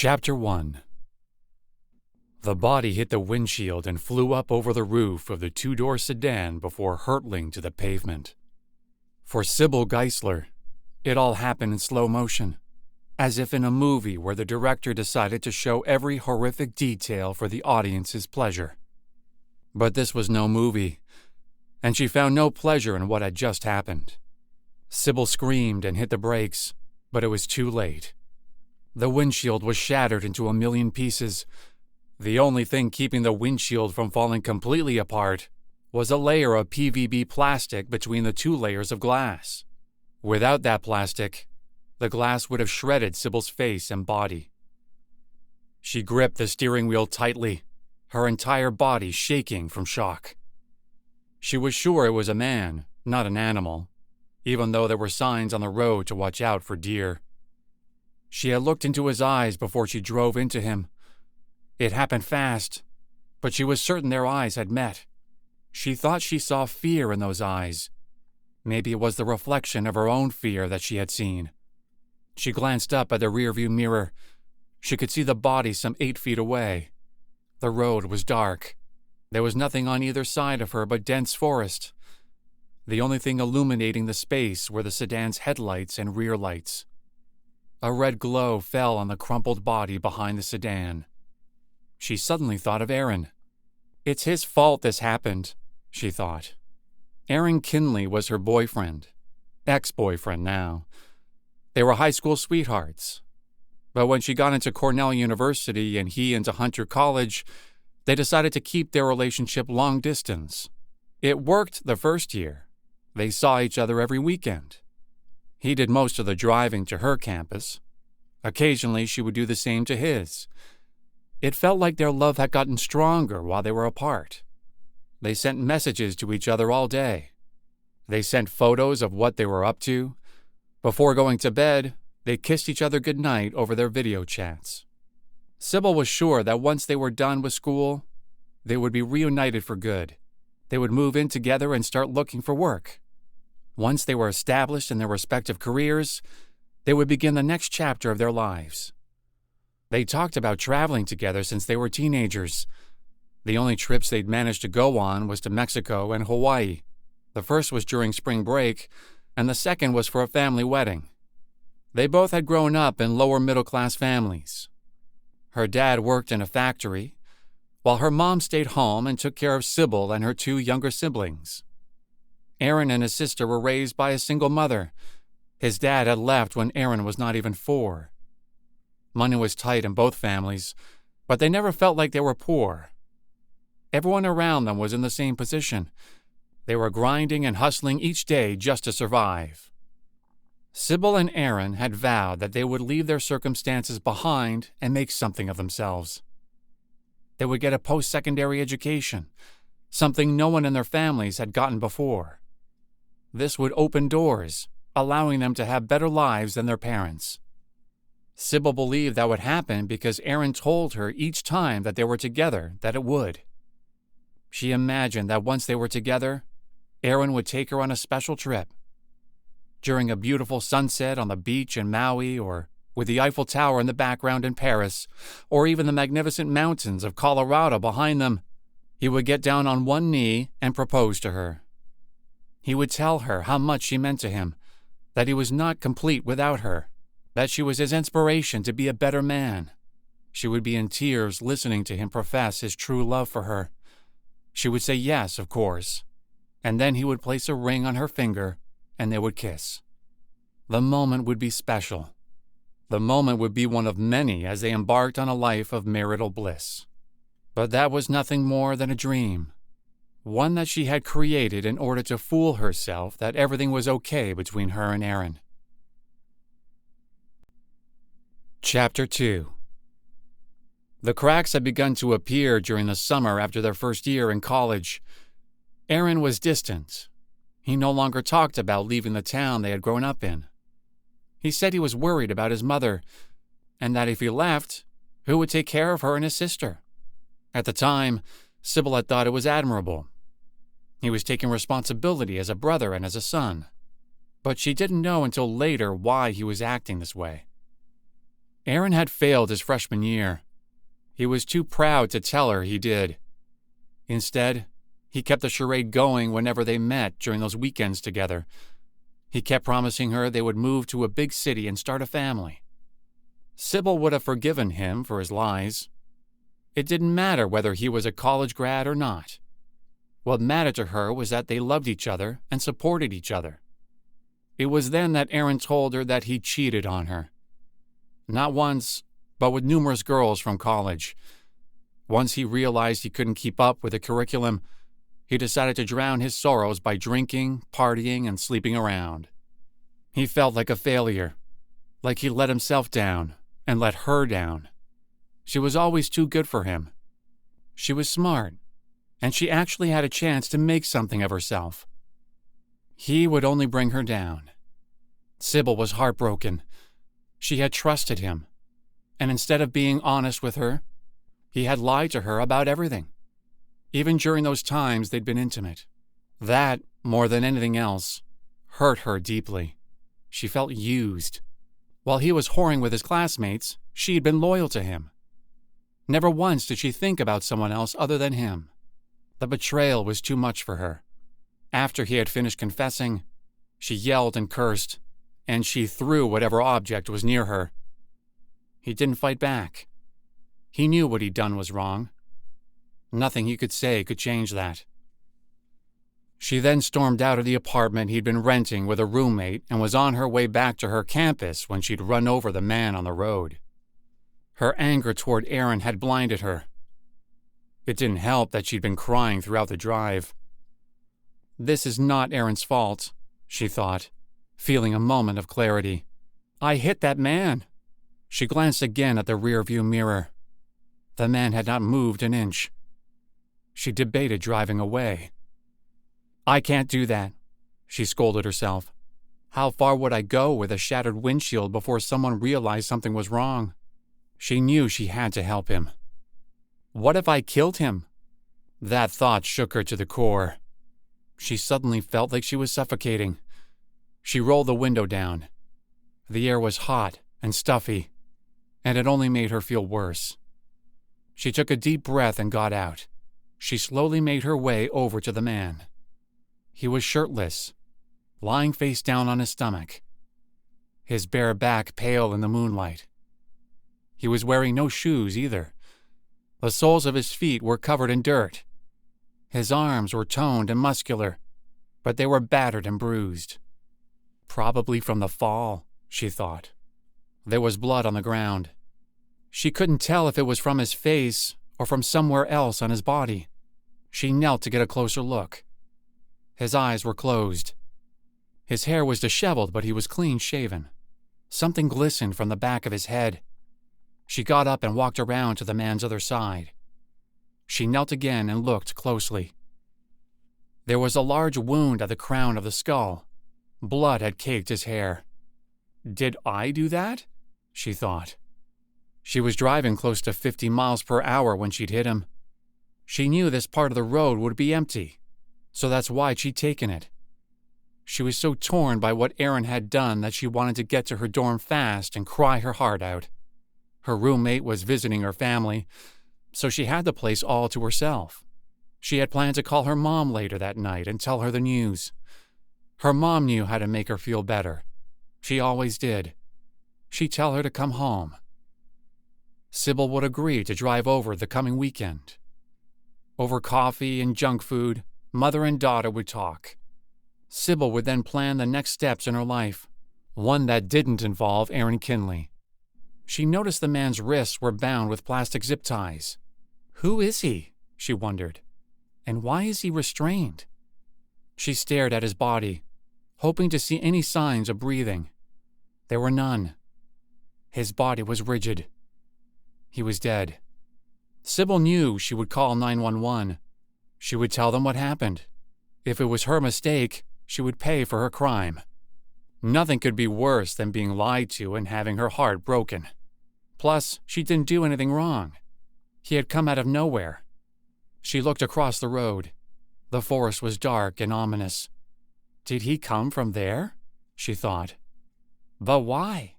Chapter 1. The body hit the windshield and flew up over the roof of the two-door sedan before hurtling to the pavement. For Sybil Geisler, it all happened in slow motion, as if in a movie where the director decided to show every horrific detail for the audience's pleasure. But this was no movie, and she found no pleasure in what had just happened. Sybil screamed and hit the brakes, but it was too late. The windshield was shattered into a million pieces. The only thing keeping the windshield from falling completely apart was a layer of PVB plastic between the two layers of glass. Without that plastic, the glass would have shredded Sybil's face and body. She gripped the steering wheel tightly, her entire body shaking from shock. She was sure it was a man, not an animal, even though there were signs on the road to watch out for deer. She had looked into his eyes before she drove into him. It happened fast, but she was certain their eyes had met. She thought she saw fear in those eyes. Maybe it was the reflection of her own fear that she had seen. She glanced up at the rearview mirror. She could see the body some 8 feet away. The road was dark. There was nothing on either side of her but dense forest. The only thing illuminating the space were the sedan's headlights and rear lights. A red glow fell on the crumpled body behind the sedan. She suddenly thought of Aaron. It's his fault this happened, she thought. Aaron Kinley was her boyfriend, ex-boyfriend now. They were high school sweethearts. But when she got into Cornell University and he into Hunter College, they decided to keep their relationship long distance. It worked the first year. They saw each other every weekend. He did most of the driving to her campus. Occasionally, she would do the same to his. It felt like their love had gotten stronger while they were apart. They sent messages to each other all day. They sent photos of what they were up to. Before going to bed, they kissed each other goodnight over their video chats. Sybil was sure that once they were done with school, they would be reunited for good. They would move in together and start looking for work. Once they were established in their respective careers, they would begin the next chapter of their lives. They talked about traveling together since they were teenagers. The only trips they'd managed to go on was to Mexico and Hawaii. The first was during spring break, and the second was for a family wedding. They both had grown up in lower middle-class families. Her dad worked in a factory, while her mom stayed home and took care of Sybil and her 2 younger siblings. Aaron and his sister were raised by a single mother. His dad had left when Aaron was not even 4. Money was tight in both families, but they never felt like they were poor. Everyone around them was in the same position. They were grinding and hustling each day just to survive. Sybil and Aaron had vowed that they would leave their circumstances behind and make something of themselves. They would get a post-secondary education, something no one in their families had gotten before. This would open doors, allowing them to have better lives than their parents. Sybil believed that would happen because Aaron told her each time that they were together that it would. She imagined that once they were together, Aaron would take her on a special trip. During a beautiful sunset on the beach in Maui, or with the Eiffel Tower in the background in Paris, or even the magnificent mountains of Colorado behind them, he would get down on one knee and propose to her. He would tell her how much she meant to him, that he was not complete without her, that she was his inspiration to be a better man. She would be in tears listening to him profess his true love for her. She would say yes, of course, and then he would place a ring on her finger, and they would kiss. The moment would be special. The moment would be one of many as they embarked on a life of marital bliss. But that was nothing more than a dream. One that she had created in order to fool herself that everything was okay between her and Aaron. Chapter 2. The cracks had begun to appear during the summer after their first year in college. Aaron was distant. He no longer talked about leaving the town they had grown up in. He said he was worried about his mother, and that if he left, who would take care of her and his sister? At the time, Sybil had thought it was admirable. He was taking responsibility as a brother and as a son. But she didn't know until later why he was acting this way. Aaron had failed his freshman year. He was too proud to tell her he did. Instead, he kept the charade going whenever they met during those weekends together. He kept promising her they would move to a big city and start a family. Sybil would have forgiven him for his lies. It didn't matter whether he was a college grad or not. What mattered to her was that they loved each other and supported each other. It was then that Aaron told her that he cheated on her. Not once, but with numerous girls from college. Once he realized he couldn't keep up with the curriculum, he decided to drown his sorrows by drinking, partying, and sleeping around. He felt like a failure, like he let himself down and let her down. She was always too good for him. She was smart, and she actually had a chance to make something of herself. He would only bring her down. Sybil was heartbroken. She had trusted him, and instead of being honest with her, he had lied to her about everything, even during those times they'd been intimate. That, more than anything else, hurt her deeply. She felt used. While he was whoring with his classmates, she had been loyal to him. Never once did she think about someone else other than him. The betrayal was too much for her. After he had finished confessing, she yelled and cursed, and she threw whatever object was near her. He didn't fight back. He knew what he'd done was wrong. Nothing he could say could change that. She then stormed out of the apartment he'd been renting with a roommate and was on her way back to her campus when she'd run over the man on the road. Her anger toward Aaron had blinded her. It didn't help that she'd been crying throughout the drive. This is not Aaron's fault, she thought, feeling a moment of clarity. I hit that man. She glanced again at the rearview mirror. The man had not moved an inch. She debated driving away. I can't do that, she scolded herself. How far would I go with a shattered windshield before someone realized something was wrong? She knew she had to help him. What if I killed him? That thought shook her to the core. She suddenly felt like she was suffocating. She rolled the window down. The air was hot and stuffy, and it only made her feel worse. She took a deep breath and got out. She slowly made her way over to the man. He was shirtless, lying face down on his stomach, his bare back pale in the moonlight. He was wearing no shoes either. The soles of his feet were covered in dirt. His arms were toned and muscular, but they were battered and bruised. Probably from the fall, she thought. There was blood on the ground. She couldn't tell if it was from his face or from somewhere else on his body. She knelt to get a closer look. His eyes were closed. His hair was disheveled, but he was clean-shaven. Something glistened from the back of his head. She got up and walked around to the man's other side. She knelt again and looked closely. There was a large wound at the crown of the skull. Blood had caked his hair. Did I do that? She thought. She was driving close to 50 miles per hour when she'd hit him. She knew this part of the road would be empty, so that's why she'd taken it. She was so torn by what Aaron had done that she wanted to get to her dorm fast and cry her heart out. Her roommate was visiting her family, so she had the place all to herself. She had planned to call her mom later that night and tell her the news. Her mom knew how to make her feel better. She always did. She'd tell her to come home. Sybil would agree to drive over the coming weekend. Over coffee and junk food, mother and daughter would talk. Sybil would then plan the next steps in her life, one that didn't involve Aaron Kinley. She noticed the man's wrists were bound with plastic zip ties. Who is he? She wondered. And why is he restrained? She stared at his body, hoping to see any signs of breathing. There were none. His body was rigid. He was dead. Sybil knew she would call 911. She would tell them what happened. If it was her mistake, she would pay for her crime. Nothing could be worse than being lied to and having her heart broken. Plus, she didn't do anything wrong. He had come out of nowhere. She looked across the road. The forest was dark and ominous. Did he come from there? She thought. But why?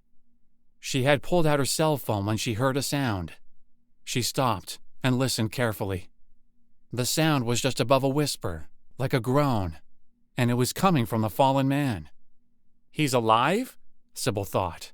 She had pulled out her cell phone when she heard a sound. She stopped and listened carefully. The sound was just above a whisper, like a groan, and it was coming from the fallen man. He's alive? Sybil thought.